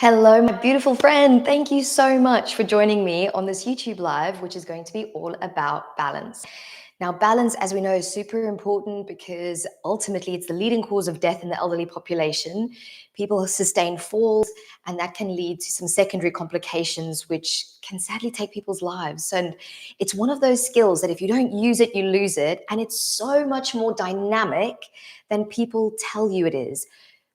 Hello, my beautiful friend. Thank you so much for joining me on this YouTube live, which is going to be all about balance. Now, balance, as we know, is super important because ultimately it's the leading cause of death in the elderly population. People sustain falls, and that can lead to some secondary complications, which can sadly take people's lives. And it's one of those skills that if you don't use it, you lose it. And it's so much more dynamic than people tell you it is.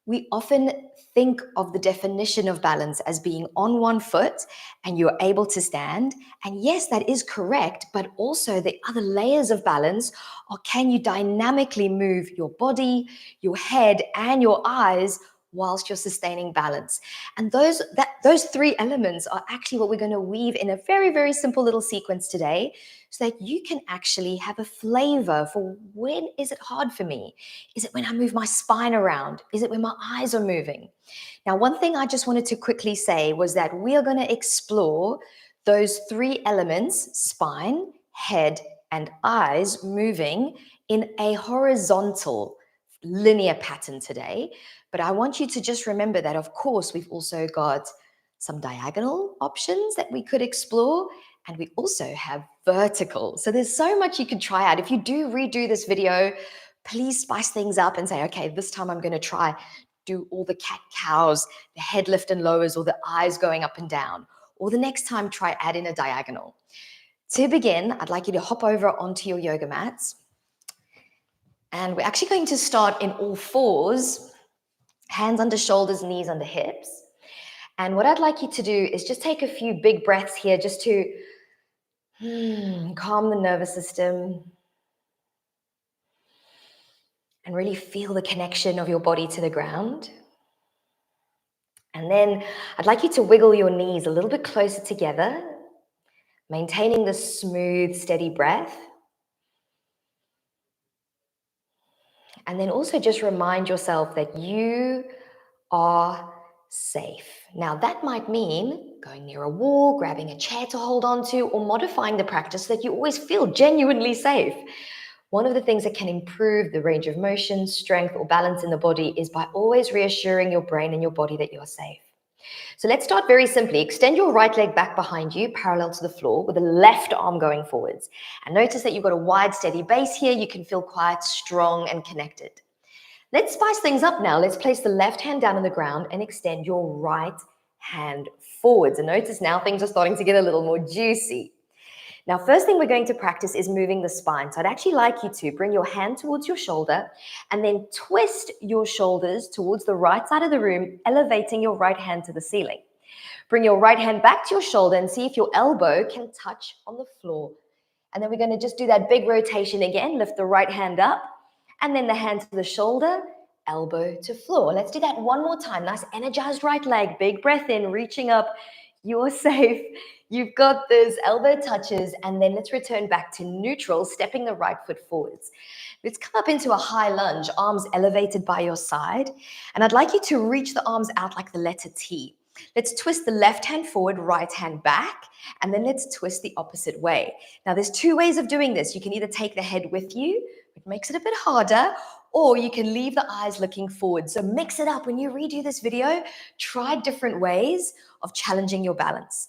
We often think of the definition of balance as being on one foot and you're able to stand. And yes, that is correct, but also the other layers of balance are, can you dynamically move your body, your head, and your eyes whilst you're sustaining balance? And those three elements are actually what we're going to weave in a very, very simple little sequence today, so that you can actually have a flavor for, when is it hard for me? Is it when I move my spine around? Is it when my eyes are moving? Now, one thing I just wanted to quickly say was that we are going to explore those three elements, spine, head, and eyes, moving in a horizontal linear pattern today. But I want you to just remember that, of course, we've also got some diagonal options that we could explore, and we also have vertical. So there's so much you could try out. If you do redo this video, please spice things up and say, okay, this time I'm going to try do all the cat cows, the head lift and lowers, or the eyes going up and down. Or the next time, try add in a diagonal. To begin, I'd like you to hop over onto your yoga mats. And we're actually going to start in all fours, hands under shoulders, knees under hips. And what I'd like you to do is just take a few big breaths here just to calm the nervous system and really feel the connection of your body to the ground. And then I'd like you to wiggle your knees a little bit closer together, maintaining the smooth, steady breath. And then also just remind yourself that you are safe. Now, that might mean going near a wall, grabbing a chair to hold on to, or modifying the practice so that you always feel genuinely safe. One of the things that can improve the range of motion, strength, or balance in the body is by always reassuring your brain and your body that you're safe. So let's start very simply. Extend your right leg back behind you, parallel to the floor, with the left arm going forwards. And notice that you've got a wide, steady base here. You can feel quite strong and connected. Let's spice things up now. Let's place the left hand down on the ground and extend your right hand forwards. And notice now things are starting to get a little more juicy. Now, first thing we're going to practice is moving the spine. So I'd actually like you to bring your hand towards your shoulder and then twist your shoulders towards the right side of the room, elevating your right hand to the ceiling. Bring your right hand back to your shoulder and see if your elbow can touch on the floor. And then we're going to just do that big rotation again. Lift the right hand up and then the hand to the shoulder, elbow to floor. Let's do that one more time. Nice energized right leg, big breath in, reaching up. You're safe. You've got this. Elbow touches, and then let's return back to neutral, stepping the right foot forwards. Let's come up into a high lunge, arms elevated by your side. And I'd like you to reach the arms out like the letter T. Let's twist the left hand forward, right hand back, and then let's twist the opposite way. Now, there's two ways of doing this. You can either take the head with you, which makes it a bit harder, or you can leave the eyes looking forward. So mix it up. When you redo this video, try different ways of challenging your balance.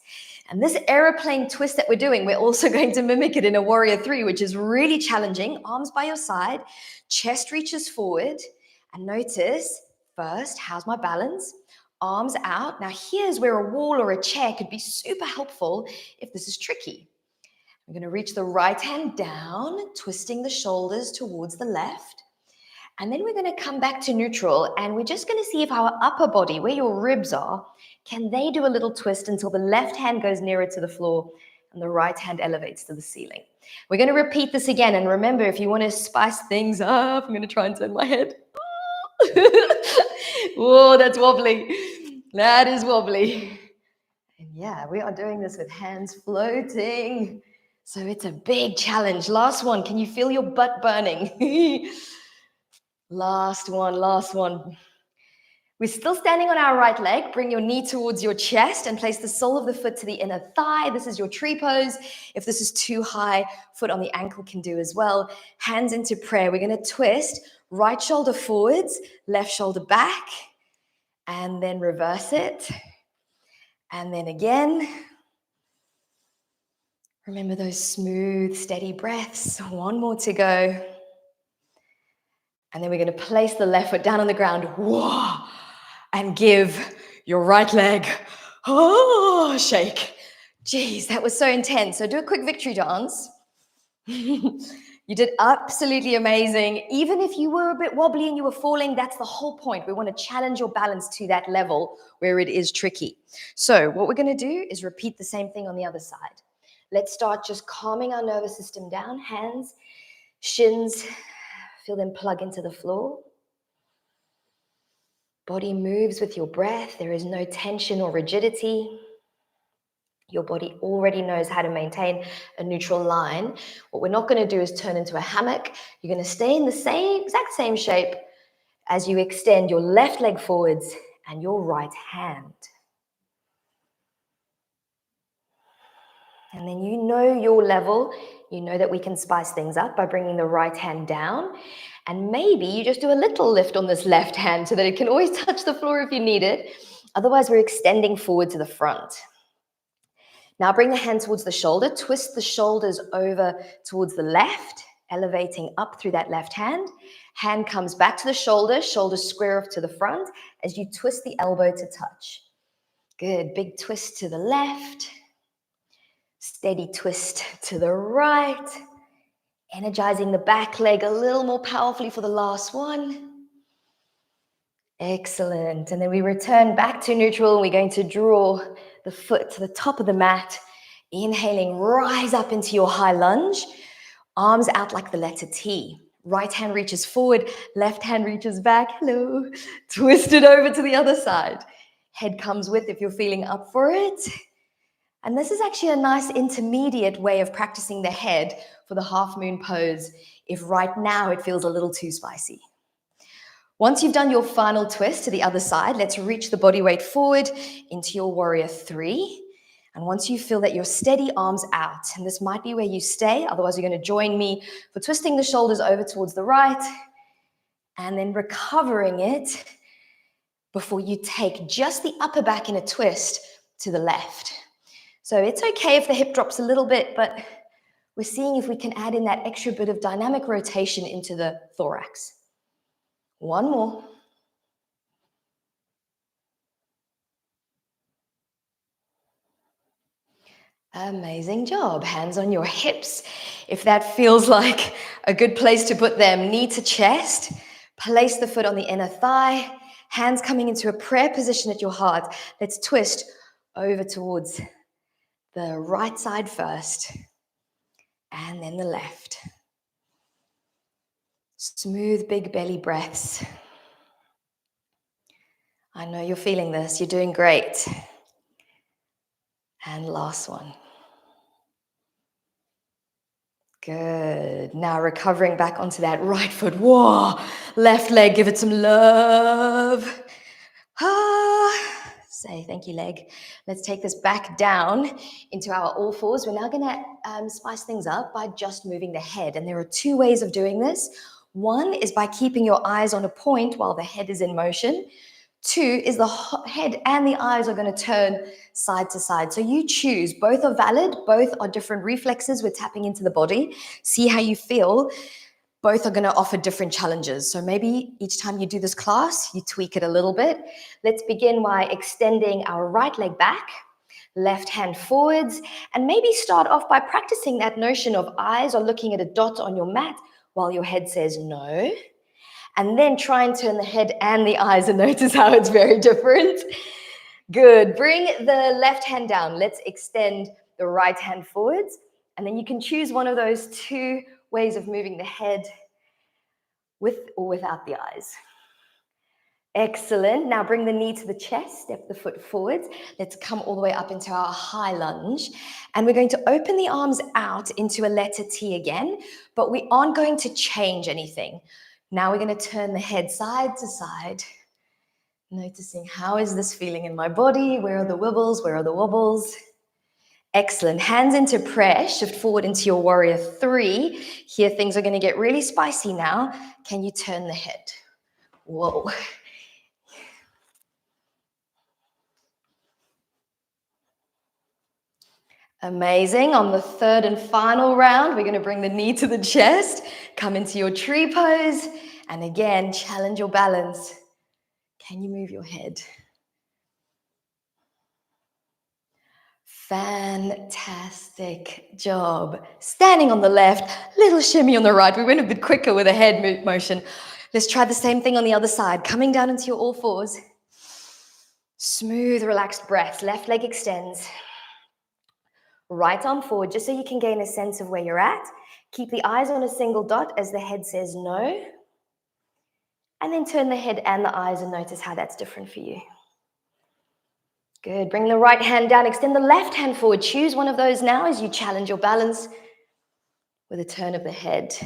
And this aeroplane twist that we're doing, we're also going to mimic it in a warrior 3, which is really challenging. Arms by your side, chest reaches forward, and notice first, how's my balance? Arms out. Now here's where a wall or a chair could be super helpful if this is tricky. I'm going to reach the right hand down, twisting the shoulders towards the left. And then we're going to come back to neutral, and we're just going to see if our upper body, where your ribs are, can they do a little twist until the left hand goes nearer to the floor and the right hand elevates to the ceiling. We're going to repeat this again. And remember, if you want to spice things up, I'm going to try and turn my head. Whoa, that's wobbly. That is wobbly. And yeah, we are doing this with hands floating. So it's a big challenge. Last one. Can you feel your butt burning? Last one. We're still standing on our right leg. Bring your knee towards your chest and place the sole of the foot to the inner thigh. This is your tree pose. If this is too high, foot on the ankle can do as well. Hands into prayer. We're going to twist. Right shoulder forwards, left shoulder back, and then reverse it. And then again. Remember those smooth, steady breaths. One more to go. And then we're going to place the left foot down on the ground. Whoa, and give your right leg shake. Geez, that was so intense. So do a quick victory dance. You did absolutely amazing. Even if you were a bit wobbly and you were falling, that's the whole point. We want to challenge your balance to that level where it is tricky. So what we're going to do is repeat the same thing on the other side. Let's start just calming our nervous system down. Hands, shins, feel them plug into the floor. Body moves with your breath. There is no tension or rigidity. Your body already knows how to maintain a neutral line. What we're not going to do is turn into a hammock. You're going to stay in the exact same shape as you extend your left leg forwards and your right hand. And then you know your level. You know that we can spice things up by bringing the right hand down. And maybe you just do a little lift on this left hand so that it can always touch the floor if you need it. Otherwise, we're extending forward to the front. Now bring the hand towards the shoulder, twist the shoulders over towards the left, elevating up through that left hand. Hand comes back to the shoulder, shoulders square off to the front as you twist the elbow to touch. Good, big twist to the left, steady twist to the right, energizing the back leg a little more powerfully for the last one. Excellent, and then we return back to neutral and we're going to draw the foot to the top of the mat. Inhaling, rise up into your high lunge. Arms out like the letter T. Right hand reaches forward, left hand reaches back. Hello. Twist it over to the other side. Head comes with if you're feeling up for it. And this is actually a nice intermediate way of practicing the head for the half moon pose if right now it feels a little too spicy. Once you've done your final twist to the other side, let's reach the body weight forward into your warrior 3. And once you feel that you're steady, arms out, and this might be where you stay, otherwise you're going to join me for twisting the shoulders over towards the right and then recovering it before you take just the upper back in a twist to the left. So it's okay if the hip drops a little bit, but we're seeing if we can add in that extra bit of dynamic rotation into the thorax. One more. Amazing job. Hands on your hips. If that feels like a good place to put them, knee to chest. Place the foot on the inner thigh. Hands coming into a prayer position at your heart. Let's twist over towards the right side first, and then the left. Smooth, big belly breaths. I know you're feeling this. You're doing great. And last one. Good. Now recovering back onto that right foot. Whoa. Left leg, give it some love. Say thank you, leg. Let's take this back down into our all fours. We're now going to spice things up by just moving the head. And there are two ways of doing this. One is by keeping your eyes on a point while the head is in motion. Two is the head and the eyes are going to turn side to side. So you choose. Both are valid. Both are different reflexes. We're tapping into the body. See how you feel. Both are going to offer different challenges. So maybe each time you do this class, you tweak it a little bit. Let's begin by extending our right leg back, left hand forwards, and maybe start off by practicing that notion of eyes are looking at a dot on your mat while your head says no. And then try and turn the head and the eyes and notice how it's very different. Good. Bring the left hand down. Let's extend the right hand forwards. And then you can choose one of those two ways of moving the head with or without the eyes. Excellent. Now bring the knee to the chest, step the foot forwards. Let's come all the way up into our high lunge. And we're going to open the arms out into a letter T again, but we aren't going to change anything. Now we're going to turn the head side to side, noticing how is this feeling in my body? Where are the wibbles? Where are the wobbles? Excellent. Hands into prayer. Shift forward into your warrior 3. Here things are going to get really spicy now. Can you turn the head? Whoa. Amazing. On the third and final round, we're going to bring the knee to the chest, come into your tree pose, and again, challenge your balance. Can you move your head? Fantastic job. Standing on the left, little shimmy on the right. We went a bit quicker with a head motion. Let's try the same thing on the other side. Coming down into your all fours. Smooth, relaxed breaths. Left leg extends. Right arm forward, just so you can gain a sense of where you're at. Keep the eyes on a single dot as the head says no. And then turn the head and the eyes and notice how that's different for you. Good. Bring the right hand down. Extend the left hand forward. Choose one of those now as you challenge your balance with a turn of the head.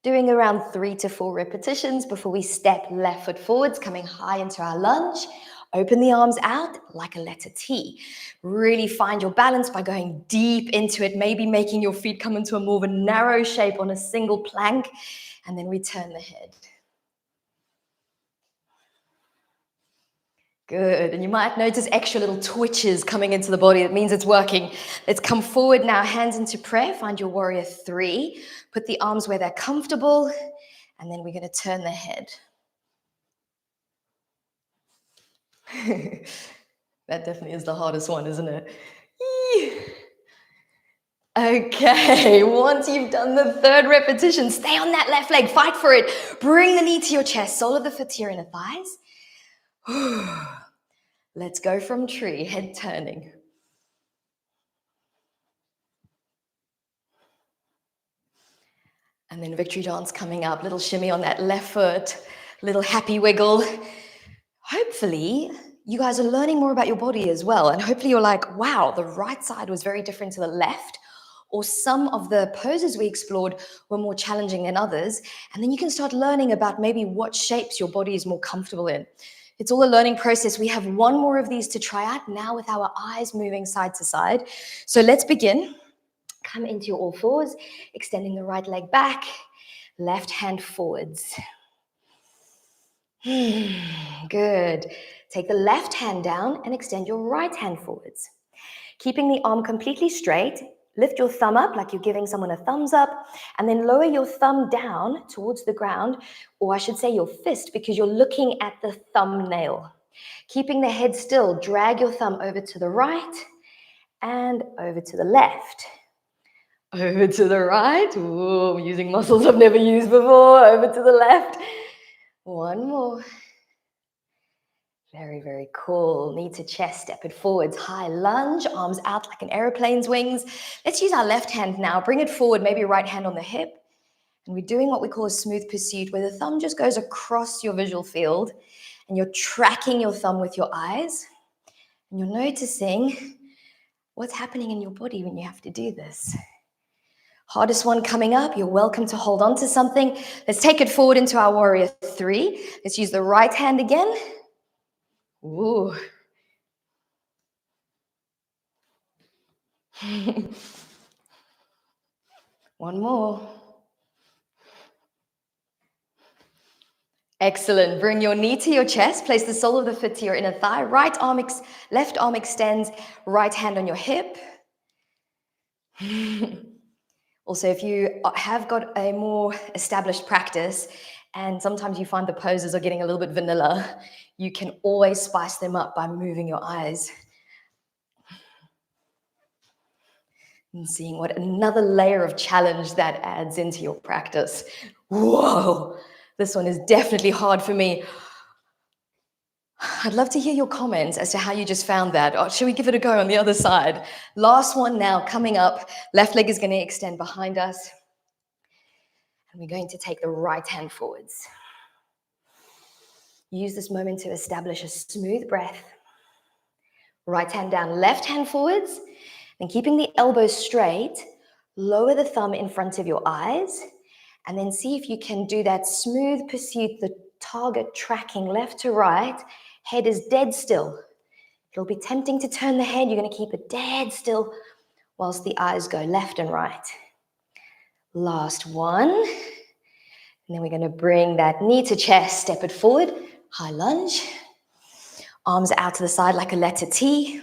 Doing around 3 to 4 repetitions before we step left foot forwards, coming high into our lunge. Open the arms out like a letter T. Really find your balance by going deep into it, maybe making your feet come into a more of a narrow shape on a single plank, and then return the head. Good, and you might notice extra little twitches coming into the body. That means it's working. Let's come forward now, hands into prayer. Find your warrior 3. Put the arms where they're comfortable, and then we're going to turn the head. That definitely is the hardest one, isn't it? Okay, once you've done the third repetition, stay on that left leg, fight for it. Bring the knee to your chest, sole of the foot to your inner thighs. Let's go from tree, head turning. And then victory dance coming up, little shimmy on that left foot, little happy wiggle. Hopefully, you guys are learning more about your body as well. And hopefully you're like, wow, the right side was very different to the left. Or some of the poses we explored were more challenging than others. And then you can start learning about maybe what shapes your body is more comfortable in. It's all a learning process. We have one more of these to try out now with our eyes moving side to side. So let's begin. Come into your all fours, extending the right leg back, left hand forwards. Good. Take the left hand down and extend your right hand forwards. Keeping the arm completely straight, lift your thumb up like you're giving someone a thumbs up, and then lower your thumb down towards the ground, or I should say your fist, because you're looking at the thumbnail. Keeping the head still, drag your thumb over to the right and over to the left. Over to the right. Ooh, I'm using muscles I've never used before. Over to the left. One more. Very, very cool. Knee to chest, step it forwards. High lunge, arms out like an aeroplane's wings. Let's use our left hand now. Bring it forward, maybe right hand on the hip. And we're doing what we call a smooth pursuit, where the thumb just goes across your visual field and you're tracking your thumb with your eyes. And you're noticing what's happening in your body when you have to do this. Hardest one coming up. You're welcome to hold on to something. Let's take it forward into our warrior 3. Let's use the right hand again. Ooh. One more. Excellent. Bring your knee to your chest. Place the sole of the foot to your inner thigh. Left arm extends. Right hand on your hip. Also, if you have got a more established practice and sometimes you find the poses are getting a little bit vanilla, you can always spice them up by moving your eyes and seeing what another layer of challenge that adds into your practice. Whoa, this one is definitely hard for me. I'd love to hear your comments as to how you just found that. Or should we give it a go on the other side? Last one now, coming up. Left leg is going to extend behind us. And we're going to take the right hand forwards. Use this moment to establish a smooth breath. Right hand down, left hand forwards. Then keeping the elbows straight, lower the thumb in front of your eyes. And then see if you can do that smooth pursuit, the target tracking left to right. Head is dead still. It'll be tempting to turn the head. You're going to keep it dead still whilst the eyes go left and right. Last one. And then we're going to bring that knee to chest, step it forward, high lunge. Arms out to the side like a letter T.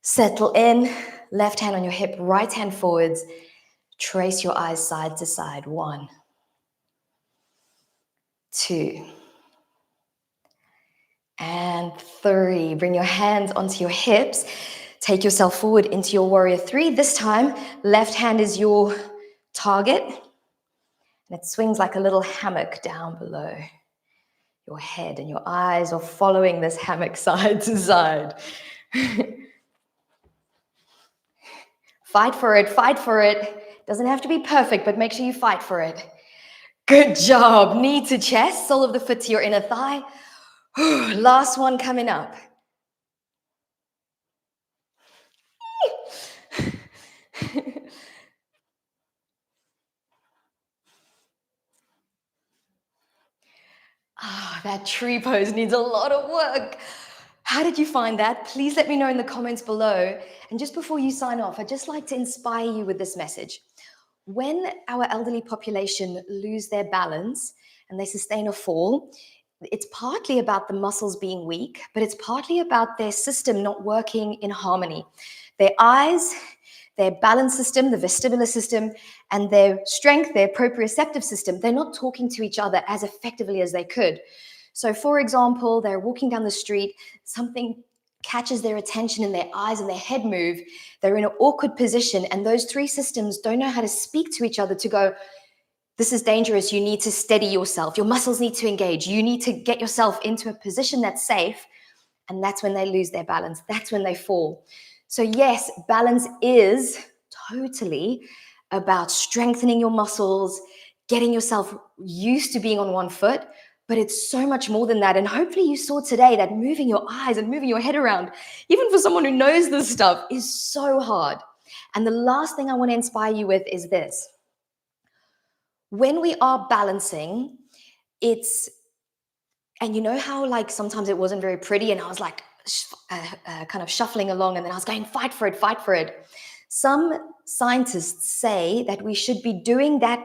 Settle in, left hand on your hip, right hand forwards. Trace your eyes side to side. 1, 2, and 3. Bring your hands onto your hips. Take yourself forward into your warrior 3. This time, left hand is your target. And it swings like a little hammock down below your head. And your eyes are following this hammock side to side. Fight for it, fight for it. Doesn't have to be perfect, but make sure you fight for it. Good job. Knee to chest, sole of the foot to your inner thigh. Last one coming up. That tree pose needs a lot of work. How did you find that? Please let me know in the comments below. And just before you sign off, I'd just like to inspire you with this message. When our elderly population lose their balance and they sustain a fall, it's partly about the muscles being weak, but it's partly about their system not working in harmony. Their eyes, their balance system, the vestibular system, and their strength, their proprioceptive system, they're not talking to each other as effectively as they could. So, for example, they're walking down the street, something catches their attention and their eyes and their head move, they're in an awkward position, and those three systems don't know how to speak to each other to go, this is dangerous, you need to steady yourself, your muscles need to engage, you need to get yourself into a position that's safe, and that's when they lose their balance, that's when they fall. So yes, balance is totally about strengthening your muscles, getting yourself used to being on one foot, but it's so much more than that. And hopefully you saw today that moving your eyes and moving your head around, even for someone who knows this stuff, is so hard. And the last thing I want to inspire you with is this. When we are balancing, and you know how like sometimes it wasn't very pretty and I was like kind of shuffling along and then I was going, fight for it, fight for it. Some scientists say that we should be doing that.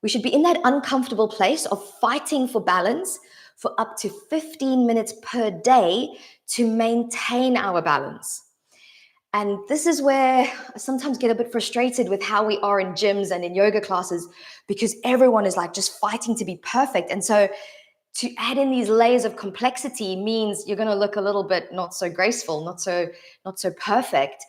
We should be in that uncomfortable place of fighting for balance for up to 15 minutes per day to maintain our balance. And this is where I sometimes get a bit frustrated with how we are in gyms and in yoga classes because everyone is like just fighting to be perfect. And so to add in these layers of complexity means you're going to look a little bit not so graceful, not so perfect.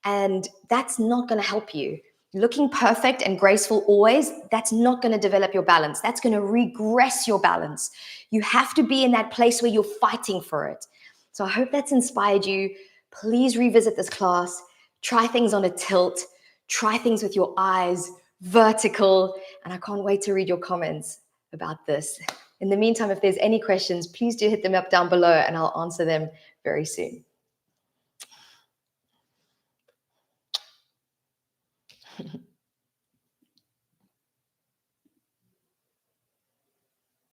And that's not going to help you. Looking perfect and graceful always, that's not going to develop your balance. That's going to regress your balance. You have to be in that place where you're fighting for it. So I hope that's inspired you. Please revisit this class. Try things on a tilt. Try things with your eyes vertical. And I can't wait to read your comments about this. In the meantime, if there's any questions, please do hit them up down below and I'll answer them very soon.